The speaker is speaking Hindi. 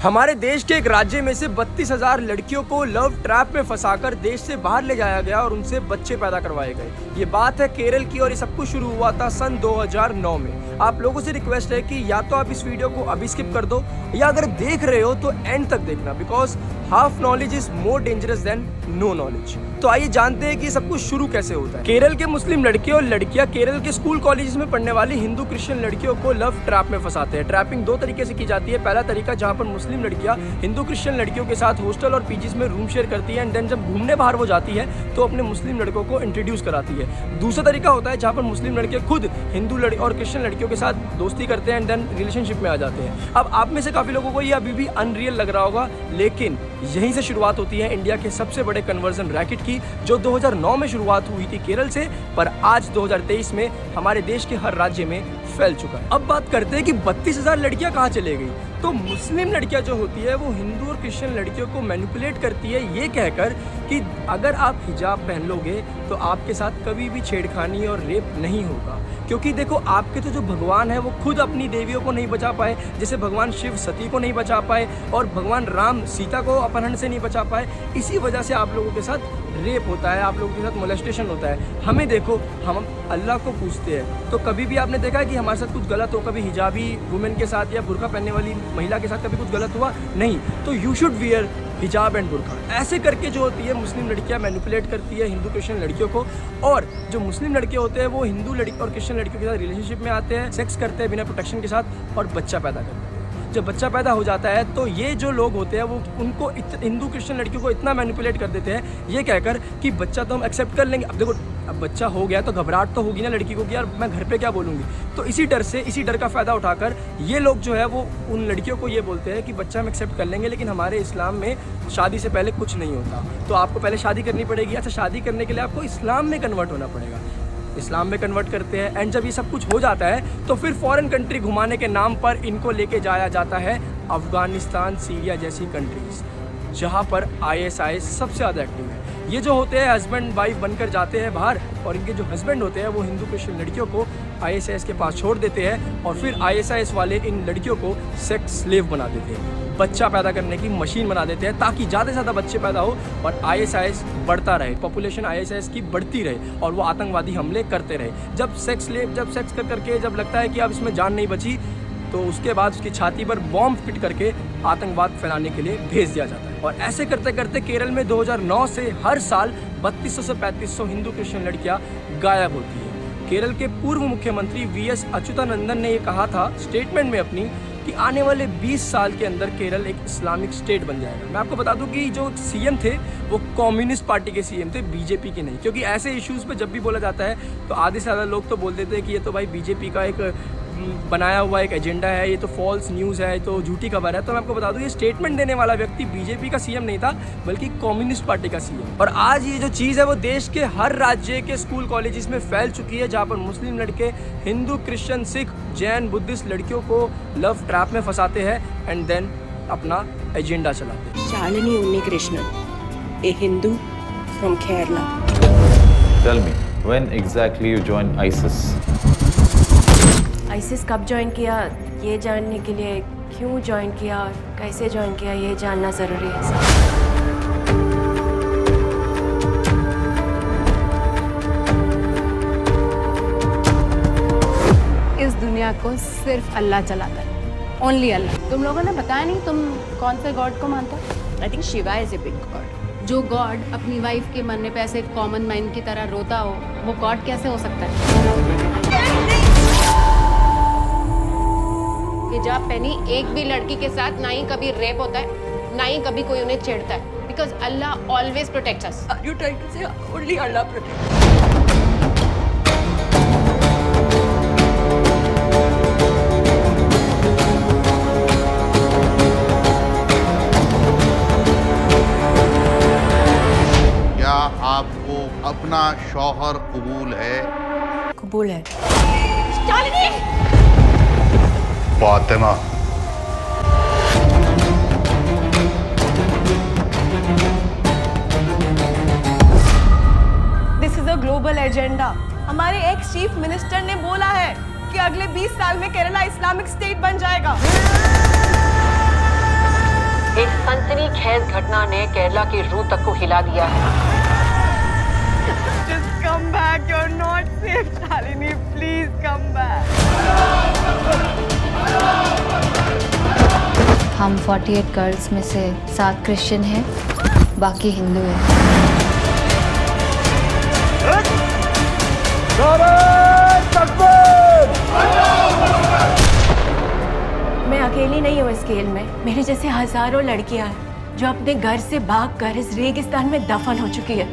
हमारे देश के एक राज्य में से 32,000 लड़कियों को लव ट्रैप में फंसाकर देश से बाहर ले जाया गया और उनसे बच्चे पैदा करवाए गए। ये बात है केरल की और ये सब कुछ शुरू हुआ था सन 2009 में। आप लोगों से रिक्वेस्ट है कि या तो आप इस वीडियो को अभी स्किप कर दो या अगर देख रहे हो तो एंड तक देखना, because half knowledge is more dangerous than no knowledge. तो आइए जानते हैं कि ये सब कुछ शुरू कैसे होता है। केरल के मुस्लिम लड़के और लड़कियां केरल के स्कूल कॉलेजेस में पढ़ने वाली हिंदू क्रिश्चियन लड़कियों को लव ट्रैप में फंसाते हैं। ट्रैपिंग दो तरीके से की जाती है। पहला तरीका जहां पर मुस्लिम लड़कियां हिंदू क्रिश्चियन लड़कियों के साथ हॉस्टल और पीजीज में रूम शेयर करती है एंड देन जब घूमने बाहर वो जाती है तो अपने मुस्लिम लड़कों को इंट्रोड्यूस कराती है। दूसरा तरीका होता है जहां पर मुस्लिम लड़के खुद हिंदू और क्रिश्चियन लड़कियों के साथ दोस्ती करते हैं एंड देन रिलेशनशिप में आ जाते हैं। अब आप में से काफी लोगों को ये अभी भी अनरियल लग रहा होगा, लेकिन यहीं से शुरुआत होती है इंडिया के सबसे बड़े कन्वर्जन रैकेट की, जो 2009 में शुरुआत हुई थी केरल से, पर आज 2023 में हमारे देश के हर राज्य में फैल चुका है। अब बात करते हैं कि 32,000 लड़कियां कहाँ चले गई। तो मुस्लिम लड़कियां जो होती है वो हिंदू और क्रिश्चियन लड़कियों को मैनिपुलेट करती है ये कहकर कि अगर आप हिजाब पहन लोगे तो आपके साथ कभी भी छेड़खानी और रेप नहीं होगा, क्योंकि देखो आपके तो जो भगवान है वो खुद अपनी देवियों को नहीं बचा पाए, जैसे भगवान शिव सती को नहीं बचा पाए और भगवान राम सीता को अपहरण से नहीं बचा पाए। इसी वजह से आप लोगों के साथ रेप होता है, आप लोगों के साथ मोलेस्टेशन होता है। हमें देखो, हम अल्लाह को पूछते हैं तो कभी भी आपने देखा है कि हमारे साथ कुछ गलत हो, कभी हिजाबी वुमेन के साथ या बुर्का पहनने वाली महिला के साथ कभी कुछ गलत हुआ? नहीं। तो यू शुड वियर हिजाब एंड बुर्का। ऐसे करके जो होती है मुस्लिम लड़कियां मैनिपुलेट करती है हिंदू क्रिश्चियन लड़कियों को, और जो मुस्लिम लड़के होते हैं वो हिंदू लड़की और क्रिश्चियन लड़कियों के साथ रिलेशनशिप में आते हैं, सेक्स करते हैं बिना प्रोटेक्शन के साथ और बच्चा पैदा करते हैं। जब बच्चा पैदा हो जाता है तो ये जो लोग होते हैं वो उनको हिंदू क्रिश्चियन लड़कियों को इतना मैनिपुलेट कर देते हैं ये कहकर कि बच्चा तो हम एक्सेप्ट कर लेंगे। अब देखो, अब बच्चा हो गया तो घबराहट तो होगी ना लड़की को कि यार मैं घर पे क्या बोलूँगी। तो इसी डर का फ़ायदा उठाकर ये लोग जो है वो उन लड़कियों को ये बोलते हैं कि बच्चा हम एक्सेप्ट कर लेंगे, लेकिन हमारे इस्लाम में शादी से पहले कुछ नहीं होता, तो आपको पहले शादी करनी पड़ेगी। अच्छा, शादी करने के लिए आपको इस्लाम में कन्वर्ट होना पड़ेगा। इस्लाम में कन्वर्ट करते हैं एंड जब ये सब कुछ हो जाता है तो फिर फॉरेन कंट्री घुमाने के नाम पर इनको लेके जाया जाता है अफगानिस्तान, सीरिया जैसी कंट्रीज, जहाँ पर ISIS सबसे ज़्यादा एक्टिव है। ये जो होते हैं हस्बैंड वाइफ बनकर जाते हैं बाहर और इनके जो हस्बैंड होते हैं वो हिंदू क्रिश्चियन लड़कियों को ISIS के पास छोड़ देते हैं और फिर ISIS वाले इन लड़कियों को सेक्स स्लेव बना देते हैं, बच्चा पैदा करने की मशीन बना देते हैं ताकि ज़्यादा से ज़्यादा बच्चे पैदा हो और ISIS बढ़ता रहे, पॉपुलेशन ISIS की बढ़ती रहे और वो आतंकवादी हमले करते रहे। जब सेक्स कर करके जब लगता है कि अब इसमें जान नहीं बची तो उसके बाद उसकी छाती पर बॉम्ब फिट करके आतंकवाद फैलाने के लिए भेज दिया जाता है। और ऐसे करते करते केरल में 2009 से हर साल 3200 से 3500 हिंदू क्रिश्चियन लड़कियां गायब होती है। केरल के पूर्व मुख्यमंत्री VS अच्युतानंदन ने ये कहा था स्टेटमेंट में अपनी कि आने वाले 20 साल के अंदर केरल एक इस्लामिक स्टेट बन जाएगा। मैं आपको बता दूं कि जो CM थे वो कम्युनिस्ट पार्टी के CM थे, BJP के नहीं, क्योंकि ऐसे इश्यूज़ पे जब भी बोला जाता है तो आधे से ज़्यादा लोग तो बोल देते हैं कि ये तो भाई BJP का एक बनाया हुआ एक एजेंडा है, ये तो फॉल्स न्यूज़ है, ये तो झूठी खबर है। तो मैं आपको बता दूं ये स्टेटमेंट देने वाला व्यक्ति BJP का CM नहीं था बल्कि कम्युनिस्ट पार्टी का CM। और आज ये जो चीज़ है वो देश के हर राज्य के स्कूल कॉलेजेस में फैल चुकी है, जहाँ पर मुस्लिम लड़के हिंदू क्रिश्चियन सिख जैन बुद्धिस्ट लड़कियों को लव ट्रैप में फंसाते हैं एंड देन अपना एजेंडा चलाते हैं। Shalini Unnikrishnan, a Hindu from Kerala. Tell me, when exactly you joined ISIS? ISIS कब ज्वाइन किया ये जानने के लिए, क्यों ज्वाइन किया और कैसे ज्वाइन किया ये जानना ज़रूरी है सर। इस दुनिया को सिर्फ अल्लाह चलाता है, ओनली अल्लाह। तुम लोगों ने बताया नहीं तुम कौन से गॉड को मानते हो? I think Shiva is a big God. जो गॉड अपनी वाइफ के मरने पे ऐसे कॉमन मैन की तरह रोता हो वो गॉड कैसे हो सकता है? हिजाब पहनी एक भी लड़की के साथ ना ही कभी रेप होता है ना ही कभी कोई उन्हें छेड़ता है, बिकॉज अल्लाह always protects us. You trying to say only अल्लाह प्रोटेक्ट। क्या आपको अपना शौहर कबूल है? कबूल है। Fatima, this is a global agenda. हमारे एक्स चीफ मिनिस्टर ने बोला है कि अगले 20 साल में केरला इस्लामिक स्टेट बन जाएगा। नहायज घटना ने केरला की रूह तक को हिला दिया है। Just come back. You're not safe, Shalini. Please come back. हम 48 गर्ल्स में से 7 क्रिश्चियन हैं, बाकी हिंदू हैं। मैं अकेली नहीं हूँ इस खेल में। मेरे जैसे हजारों लड़कियां हैं जो अपने घर से भागकर इस रेगिस्तान में दफन हो चुकी है।